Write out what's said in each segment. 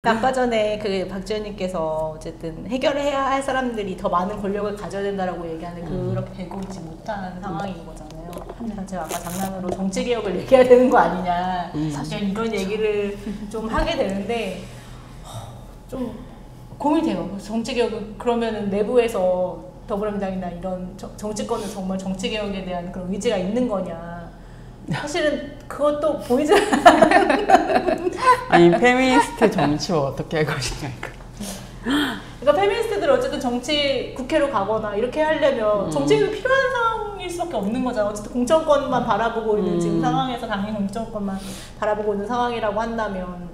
아까 전에 그 박지현님께서 어쨌든 해결해야 할 사람들이 더 많은 권력을 가져야 된다라고 얘기하는 그렇게 되고 있지 못한 상황인 거잖아요. 제가 아까 장난으로 정치개혁을 얘기해야 되는 거 아니냐 사실 이런 얘기를 좀 하게 되는데 좀 고민돼요. 정치개혁은 그러면은 내부에서 더불어민주당이나 이런 정치권은 정말 정치개혁에 대한 그런 의지가 있는 거냐. 사실은 그것도 보이지 않아요. 아니 페미니스트 정치와 어떻게 할 것인가. 그러니까 페미니스트들 어쨌든 국회로 가거나 이렇게 하려면 정치개혁이 필요한 상황일 수밖에 없는 거잖아요. 어쨌든 공천권만 바라보고 있는 지금 상황에서 당연히 공천권만 바라보고 있는 상황이라고 한다면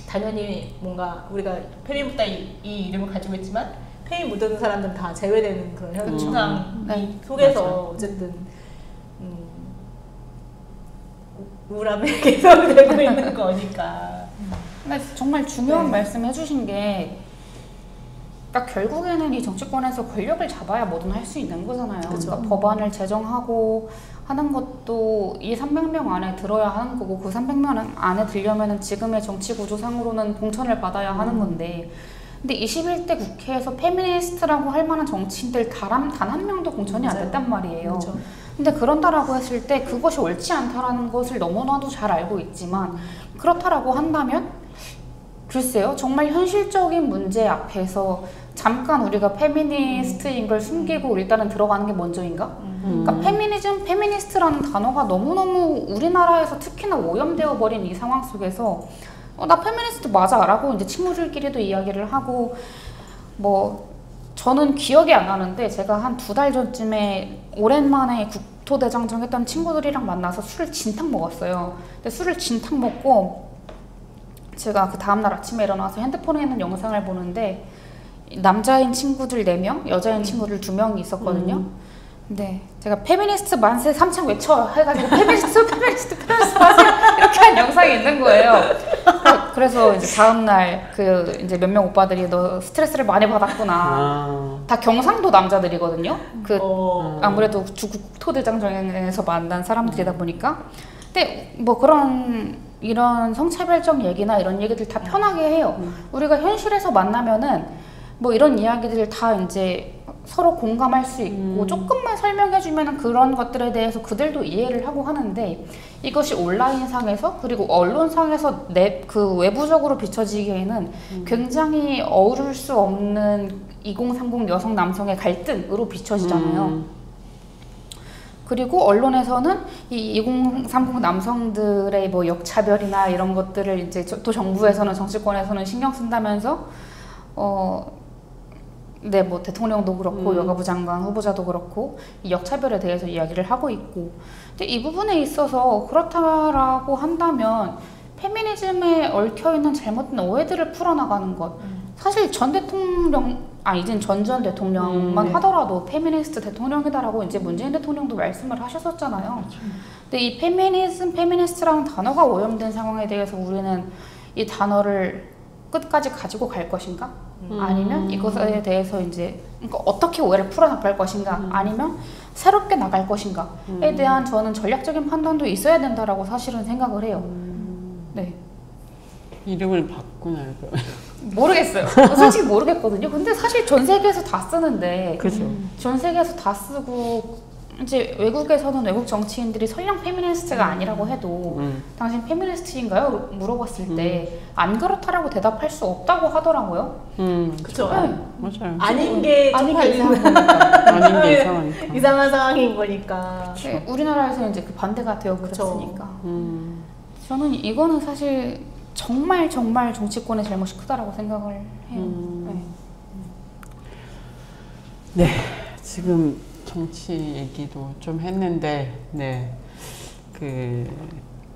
당연히 뭔가 우리가 페미보다 이 이름을 가지고 있지만 페미 묻은 사람들은 다 제외되는 그런 현상 속에서 맞아. 어쨌든 우울함에 계속되고 있는 거니까. 근데 정말 중요한 말씀 해주신 게 그러니까 결국에는 이 정치권에서 권력을 잡아야 뭐든 할 수 있는 거잖아요. 그러니까 법안을 제정하고 하는 것도 이 300명 안에 들어야 하는 거고 그 300명 안에 들려면은 지금의 정치 구조상으로는 공천을 받아야 하는 건데 근데 21대 국회에서 페미니스트라고 할 만한 정치인들 단 한 명도 공천이 안 됐단 말이에요. 그렇죠. 근데 그런다라고 했을 때 그것이 옳지 않다라는 것을 너무나도 잘 알고 있지만 그렇다라고 한다면 글쎄요 정말 현실적인 문제 앞에서 잠깐 우리가 페미니스트인 걸 숨기고 일단은 들어가는 게 먼저인가? 그러니까 페미니즘, 페미니스트라는 단어가 너무너무 우리나라에서 특히나 오염되어 버린 이 상황 속에서 나 페미니스트 맞아 라고 이제 친구들끼리도 이야기를 하고 뭐 저는 기억이 안 나는데 제가 한 2달 전쯤에 오랜만에 국토대장정 했던 친구들이랑 만나서 술을 진탕 먹었어요. 근데 술을 진탕 먹고 제가 그 다음날 아침에 일어나서 핸드폰에 있는 영상을 보는데 남자인 친구들 4명, 여자인 친구들 2명이 있었거든요. 근데 제가 페미니스트 만세 3창 외쳐 해가지고 페미니스트 하세요 이렇게 한 영상이 있는 거예요. 그래서 이제 다음날 그 이제 몇 명 오빠들이 너 스트레스를 많이 받았구나. 다 경상도 남자들이거든요. 그 아무래도 주국토대장정에서 만난 사람들이다 보니까. 근데 뭐 이런 성차별적 얘기나 이런 얘기들 다 편하게 해요. 우리가 현실에서 만나면은 뭐 이런 이야기들 다 이제 서로 공감할 수 있고 조금만 설명해주면 그런 것들에 대해서 그들도 이해를 하고 하는데 이것이 온라인상에서 그리고 언론상에서 그 외부적으로 비춰지기에는 굉장히 어우를 수 없는 2030 여성 남성의 갈등으로 비춰지잖아요. 그리고 언론에서는 이 2030 남성들의 뭐 역차별이나 이런 것들을 이제 또 정부에서는 정치권에서는 신경 쓴다면서 네, 뭐 대통령도 그렇고 여가부 장관 후보자도 그렇고 이 역차별에 대해서 이야기를 하고 있고 근데 이 부분에 있어서 그렇다라고 한다면 페미니즘에 얽혀있는 잘못된 오해들을 풀어나가는 것 사실 전 대통령 이젠 전 대통령만 하더라도 페미니스트 대통령이다라고 이제 문재인 대통령도 말씀을 하셨었잖아요. 근데 이 페미니스트라는 단어가 오염된 상황에 대해서 우리는 이 단어를 끝까지 가지고 갈 것인가? 아니면 이것에 대해서 이제 그러니까 어떻게 오해를 풀어나갈 것인가? 아니면 새롭게 나갈 것인가에 대한 저는 전략적인 판단도 있어야 된다라고 사실은 생각을 해요. 네. 이름을 바꾸나요? 모르겠어요. 솔직히 모르겠거든요. 근데 사실 전 세계에서 다 쓰는데 그렇죠. 전 세계에서 다 쓰고 이제 외국에서는 외국 정치인들이 설령 페미니스트가 아니라고 해도 당신 페미니스트인가요? 물어봤을 때 안 그렇다라고 대답할 수 없다고 하더라고요. 그쵸. 네. 맞아요. 아닌 게 이상한 거니까. 아닌 게 이상하니까. 이상한 상황인 거니까. 네, 우리나라에서 이제 그 반대가 되어 버렸으니까. 저는 이거는 사실 정말 정치권의 잘못이 크다라고 생각을 해요. 네, 지금 정치 얘기도 좀 했는데, 네,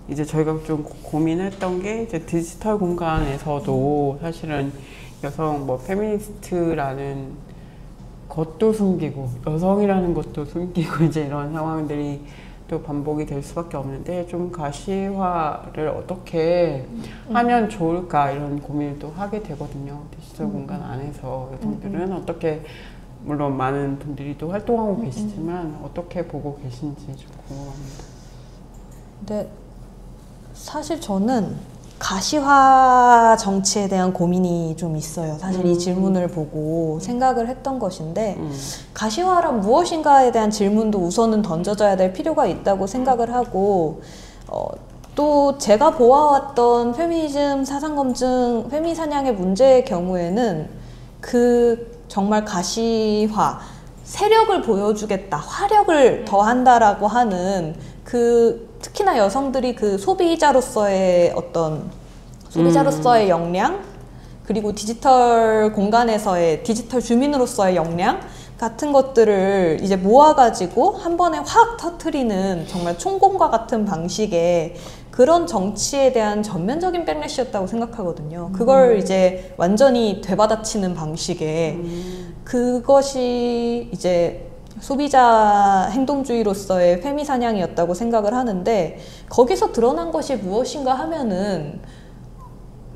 이제 저희가 좀 고민했던 게 이제 디지털 공간에서도 사실은 여성 뭐 페미니스트라는 것도 숨기고 여성이라는 것도 숨기고 이제 이런 상황들이 또 반복이 될 수밖에 없는데 좀 가시화를 어떻게 하면 좋을까 이런 고민을 또 하게 되거든요. 디지털 공간 안에서 여성들은 어떻게 물론 많은 분들이 또 활동하고 계시지만 어떻게 보고 계신지 좀 궁금합니다. 근데 사실 저는 가시화 정치에 대한 고민이 좀 있어요. 사실 이 질문을 보고 생각을 했던 것인데 가시화란 무엇인가에 대한 질문도 우선은 던져져야 될 필요가 있다고 생각을 하고 또 제가 보아왔던 페미니즘 사상검증, 페미사냥의 문제의 경우에는 그 정말 가시화, 세력을 보여주겠다, 화력을 더한다라고 하는 그 특히나 여성들이 그 소비자로서의 어떤 소비자로서의 역량, 그리고 디지털 공간에서의 디지털 주민으로서의 역량 같은 것들을 이제 모아가지고 한 번에 확 터트리는 정말 총공과 같은 방식의 그런 정치에 대한 전면적인 백래시였다고 생각하거든요. 그걸 이제 완전히 되받아치는 방식의 그것이 이제 소비자 행동주의로서의 페미사냥이었다고 생각을 하는데 거기서 드러난 것이 무엇인가 하면은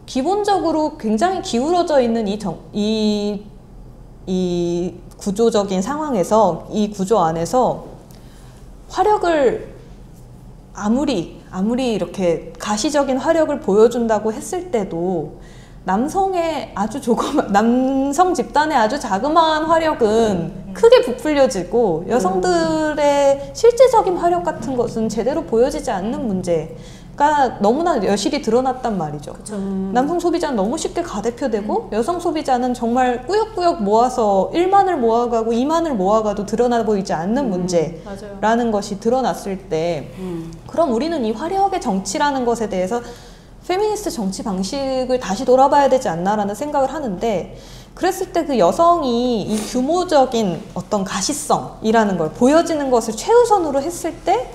기본적으로 굉장히 기울어져 있는 이 구조적인 상황에서 이 구조 안에서 화력을 아무리 이렇게 가시적인 화력을 보여준다고 했을 때도 남성의 아주 남성 집단의 아주 자그마한 화력은 크게 부풀려지고 여성들의 실제적인 화력 같은 것은 제대로 보여지지 않는 문제가 너무나 여실히 드러났단 말이죠. 남성 소비자는 너무 쉽게 가대표되고 여성 소비자는 정말 꾸역꾸역 모아서 1만을 모아가고 2만을 모아가도 드러나 보이지 않는 문제라는 것이 드러났을 때 그럼 우리는 이 화력의 정치라는 것에 대해서 페미니스트 정치 방식을 다시 돌아봐야 되지 않나라는 생각을 하는데 그랬을 때 그 여성이 이 규모적인 어떤 가시성이라는 걸 보여지는 것을 최우선으로 했을 때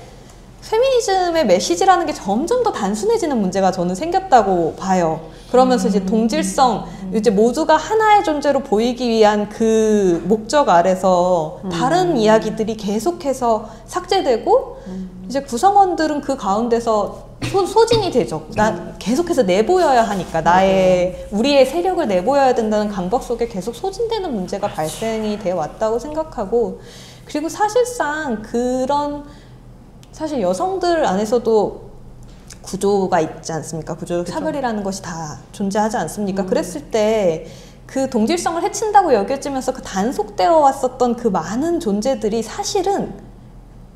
페미니즘의 메시지라는 게 점점 더 단순해지는 문제가 저는 생겼다고 봐요. 그러면서 이제 동질성, 이제 모두가 하나의 존재로 보이기 위한 그 목적 아래서 다른 이야기들이 계속해서 삭제되고 이제 구성원들은 그 가운데서 소진이 되죠. 계속해서 내보여야 하니까 우리의 세력을 내보여야 된다는 강박 속에 계속 소진되는 문제가 발생이 되어 왔다고 생각하고 그리고 사실상 사실 여성들 안에서도 구조가 있지 않습니까? 구조적 차별이라는 것이 다 존재하지 않습니까? 그랬을 때 그 동질성을 해친다고 여겨지면서 그 단속되어 왔었던 그 많은 존재들이 사실은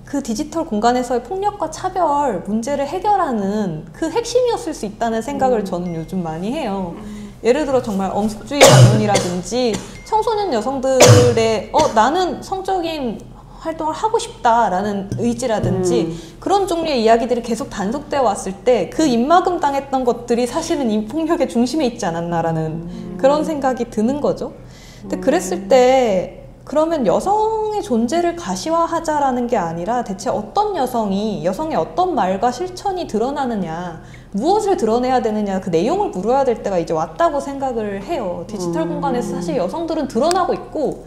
그 디지털 공간에서의 폭력과 차별 문제를 해결하는 그 핵심이었을 수 있다는 생각을 저는 요즘 많이 해요. 예를 들어 정말 엄숙주의 반론이라든지 청소년 여성들의 나는 성적인 활동을 하고 싶다라는 의지라든지 그런 종류의 이야기들이 계속 단속되어 왔을 때 그 입막음 당했던 것들이 사실은 이 폭력의 중심에 있지 않았나라는 그런 생각이 드는 거죠. 근데 그랬을 때 그러면 여성의 존재를 가시화하자라는 게 아니라 대체 어떤 여성의 어떤 말과 실천이 드러나느냐, 무엇을 드러내야 되느냐 그 내용을 물어야 될 때가 이제 왔다고 생각을 해요. 디지털 공간에서 사실 여성들은 드러나고 있고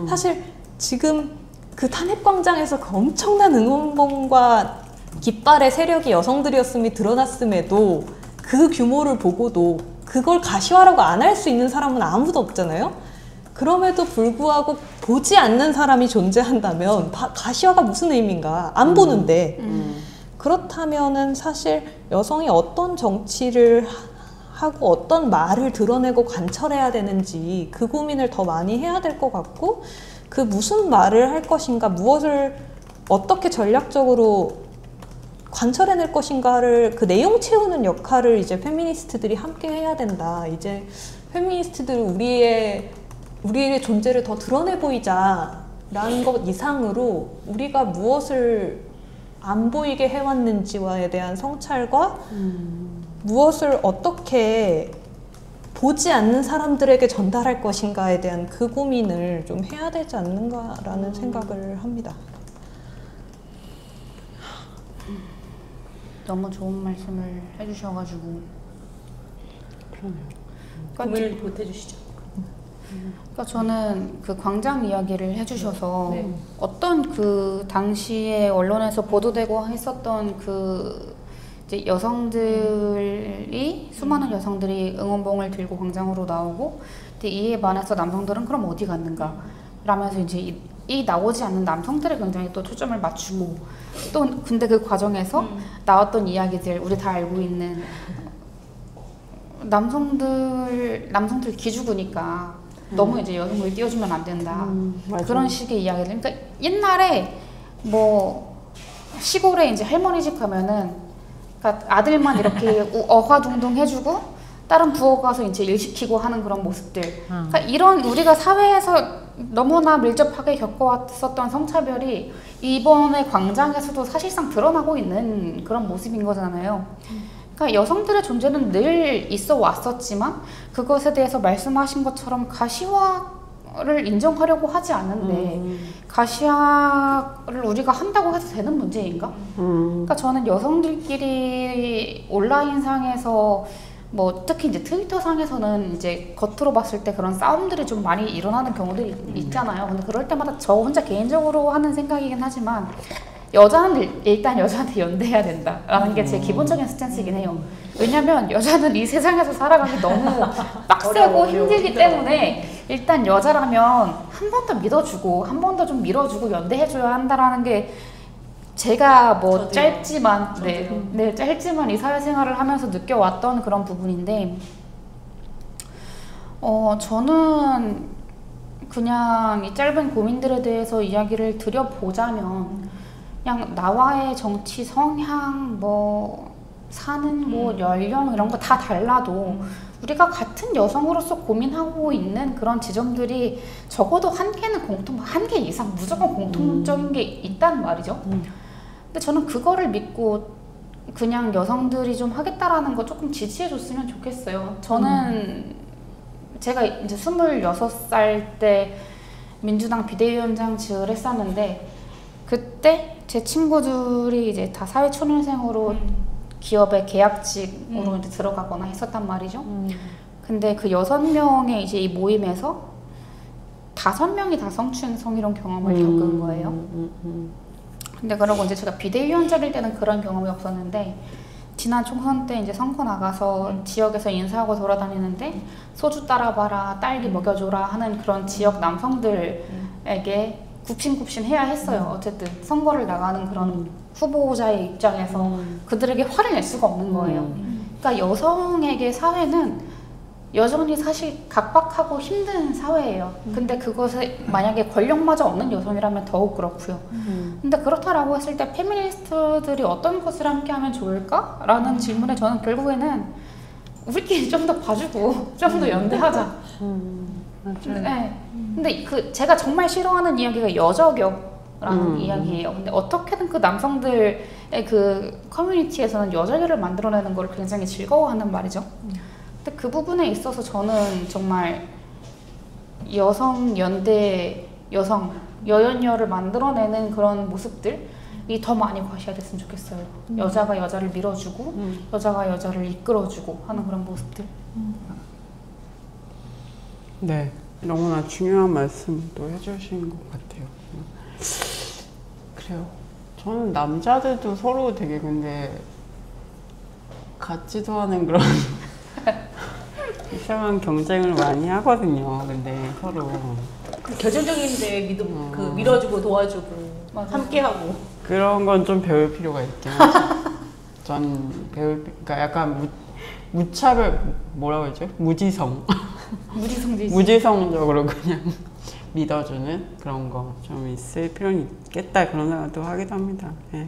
사실 지금 그 탄핵광장에서 그 엄청난 응원봉과 깃발의 세력이 여성들이었음이 드러났음에도 그 규모를 보고도 그걸 가시화라고 안 할 수 있는 사람은 아무도 없잖아요. 그럼에도 불구하고 보지 않는 사람이 존재한다면 가시화가 무슨 의미인가? 안 보는데 그렇다면은 사실 여성이 어떤 정치를 하고 어떤 말을 드러내고 관철해야 되는지 그 고민을 더 많이 해야 될 것 같고 그 무슨 말을 할 것인가, 무엇을 어떻게 전략적으로 관철해낼 것인가를 그 내용 채우는 역할을 이제 페미니스트들이 함께 해야 된다. 이제 페미니스트들은 우리의 존재를 더 드러내 보이자라는 것 이상으로 우리가 무엇을 안 보이게 해왔는지와에 대한 성찰과 무엇을 어떻게 보지 않는 사람들에게 전달할 것인가에 대한 그 고민을 좀 해야 되지 않는가라는 생각을 합니다. 너무 좋은 말씀을 해주셔가지고 고민을 보태주시죠. 그러니까 저는 그 광장 이야기를 해주셔서 어떤 그 당시에 언론에서 보도되고 했었던 그 이제 여성들이 수많은 여성들이 응원봉을 들고 광장으로 나오고 근데 이에 반해서 남성들은 그럼 어디 갔는가 라면서 이제 이 나오지 않는 남성들에 굉장히 또 초점을 맞추고 또 근데 그 과정에서 나왔던 이야기들 우리 다 알고 있는 남성들 기죽으니까 너무 이제 여성을 띄워주면 안 된다. 맞아. 그런 식의 이야기들. 그러니까 옛날에 뭐 시골에 이제 할머니 집 가면은 그러니까 아들만 이렇게 어화둥둥 해주고 다른 부엌 가서 이제 일 시키고 하는 그런 모습들. 그러니까 이런 우리가 사회에서 너무나 밀접하게 겪어왔었던 성차별이 이번에 광장에서도 사실상 드러나고 있는 그런 모습인 거잖아요. 그러니까 여성들의 존재는 늘 있어 왔었지만 그것에 대해서 말씀하신 것처럼 가시화를 인정하려고 하지 않는데 가시화를 우리가 한다고 해서 되는 문제인가? 그러니까 저는 여성들끼리 온라인상에서 뭐 특히 이제 트위터 상에서는 이제 겉으로 봤을 때 그런 싸움들이 좀 많이 일어나는 경우들이 있잖아요. 근데 그럴 때마다 저 혼자 개인적으로 하는 생각이긴 하지만 여자는 일단 여자한테 연대해야 된다라는 게 제 기본적인 스탠스이긴 해요. 왜냐면 여자는 이 세상에서 살아가기 너무 빡세고 힘들기 때문에 일단 여자라면 한 번 더 믿어주고 한 번 더 좀 밀어주고 연대해줘야 한다라는 게 제가 뭐 짧지만 짧지만 이 사회생활을 하면서 느껴왔던 그런 부분인데 저는 그냥 이 짧은 고민들에 대해서 이야기를 드려보자면 그냥 나와의 정치 성향 뭐 사는 뭐 연령 이런 거 다 달라도 우리가 같은 여성으로서 고민하고 있는 그런 지점들이 적어도 한 개 이상 무조건 공통적인 게 있단 말이죠. 근데 저는 그거를 믿고 그냥 여성들이 좀 하겠다라는 거 조금 지지해줬으면 좋겠어요. 저는 제가 이제 26살 때 민주당 비대위원장직을 했었는데 그때 제 친구들이 이제 다 사회초년생으로 기업의 계약직으로 이제 들어가거나 했었단 말이죠. 근데 그 6명의 이제 이 모임에서 5명이 다 성추행, 성희롱 경험을 겪은 거예요. 근데 그러고 이제 제가 비대위원장일 때는 그런 경험이 없었는데 지난 총선 때 이제 선거 나가서 지역에서 인사하고 돌아다니는데 소주 따라봐라, 딸기 먹여줘라 하는 그런 지역 남성들에게 굽신굽신 해야 했어요. 어쨌든 선거를 나가는 그런 후보자의 입장에서 그들에게 화를 낼 수가 없는 거예요. 그러니까 여성에게 사회는 여전히 사실 각박하고 힘든 사회예요. 근데 그것에 만약에 권력마저 없는 여성이라면 더욱 그렇고요. 근데 그렇다라고 했을 때 페미니스트들이 어떤 것을 함께 하면 좋을까? 라는 질문에 저는 결국에는 우리끼리 좀 더 봐주고 좀 더 연대하자. 네. 근데 제가 정말 싫어하는 이야기가 여저격라는 이야기예요. 근데 어떻게든 그 남성들의 그 커뮤니티에서는 여저격을 만들어내는 걸 굉장히 즐거워하는 말이죠. 근데 그 부분에 있어서 저는 정말 여성 연대, 여연여를 만들어내는 그런 모습들이 더 많이 과시화됐으면 좋겠어요. 여자가 여자를 밀어주고 여자가 여자를 이끌어주고 하는 그런 모습들. 네, 너무나 중요한 말씀도 해주신 것 같아요. 그래요. 저는 남자들도 서로 되게 근데 같지도 않은 그런 이상한 경쟁을 많이 하거든요. 근데 서로 결정적인데 밀어주고 도와주고 함께하고 그런 건 좀 배울 필요가 있긴 하죠. 전 그러니까 약간 무차별 뭐라고 했죠? 무지성적으로 그냥 믿어주는 그런 거 좀 있을 필요는 있겠다 그런 생각도 하기도 합니다. 네.